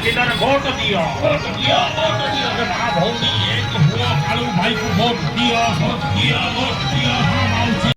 जिले में वोट दियो वोट दियो वोट दियो रे मां भौनी एक हुआ कालू भाई को वोट दियो वोट दियो वोट दियो हां माउसी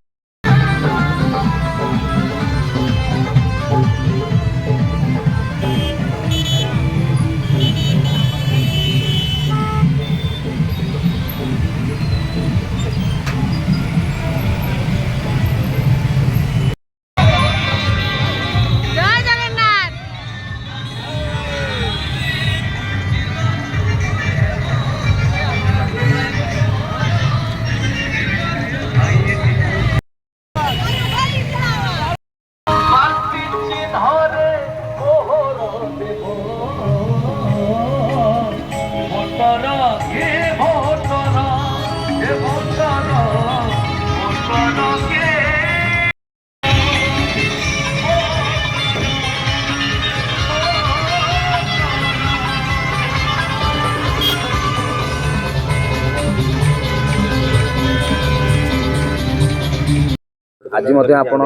आज आपण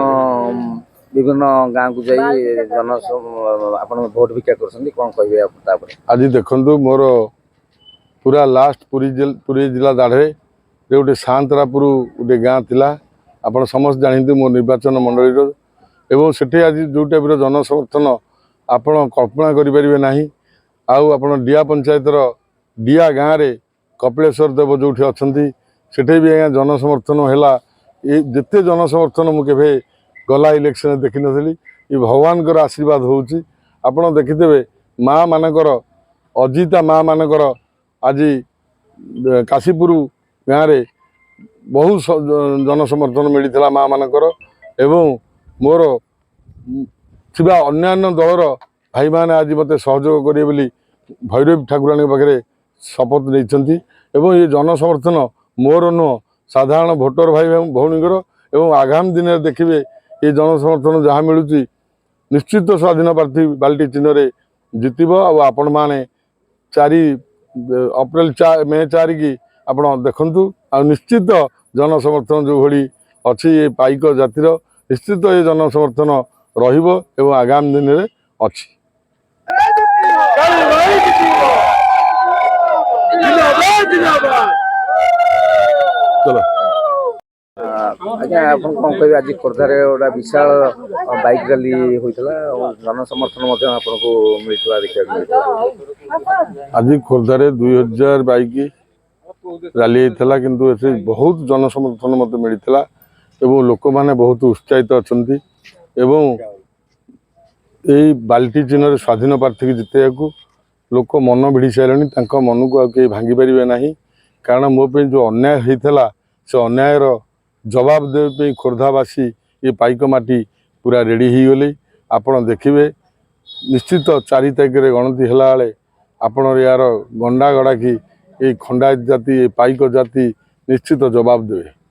विभिन्न गाँव को जाई जन आपण भोट भिक्षा कर कौन कहे आज देखु मोर पूरा लास्ट पुरी जिला दाढ़े गोटे सांतरापुर गोटे गाँ थिला आपण समस्त जानते मो निर्वाचन मंडली एवं सेठी आज जो टाइप जन समर्थन आपण कल्पना करें ना आपण डिया पंचायतर डिया गाँव में कपिलेश्वर देव जो अच्छा सेठे भी आज्ञा जन समर्थन है जिते जन समर्थन मुझे गला इलेक्शन देखी नी ये भगवान का आशीर्वाद होपण देखिथे माँ मानकर अजिता माँ मानकर आज काशीपुर गाँव में बहुत जन समर्थन मिलता माँ मानकर एवं मोर थिबा अन्यान्य दलर भाई मैंने आज मत सहयोग करेंगे बोली भैरवी ठाकुराणी पाखे शपथ नहीं ये जन समर्थन मोर नुह साधारण भोटर भाई भौणीकर एवं आगामी दिन में देखिए ये जन समर्थन जहाँ मिलूँ निश्चित स्वाधीन प्रार्थी बाल्टी चिन्ह रे जितब आपण मैंने 4 अप्रैल मे 4 की आपण देखु निश्चित जन समर्थन जो भली अच्छी ये पाइक जातिर निश्चित ये जन समर्थन रही आगामी दिन में अच्छी चलो आज्ञा आप कौन कहे आज खोर्धार गोटा विशाल बाइक रैली होता जन समर्थन आपको मिलता देखा आज खोर्धार 2000 बाइक रैली होता किंतु ये बहुत जन समर्थन मत मिलता एवं लोक मैंने बहुत उत्साहित अच्छा यही बाल्टी चिन्ह स्वाधीन प्रार्थी की जिते लोक मन भिड़ी सारे मन को आगे भांगी पारे ना कारण मोप जो अन्याय होता से अन्यायर जवाब देवे खोर्धावासी ये पाइक माटी पूरा रेडी हो गले आपण देखिए निश्चित 4 तारीख में गणति है बेले आपण यार गंडा गड़ा कि ये खंडा जाति पाइक जाति निश्चित जवाब देवे।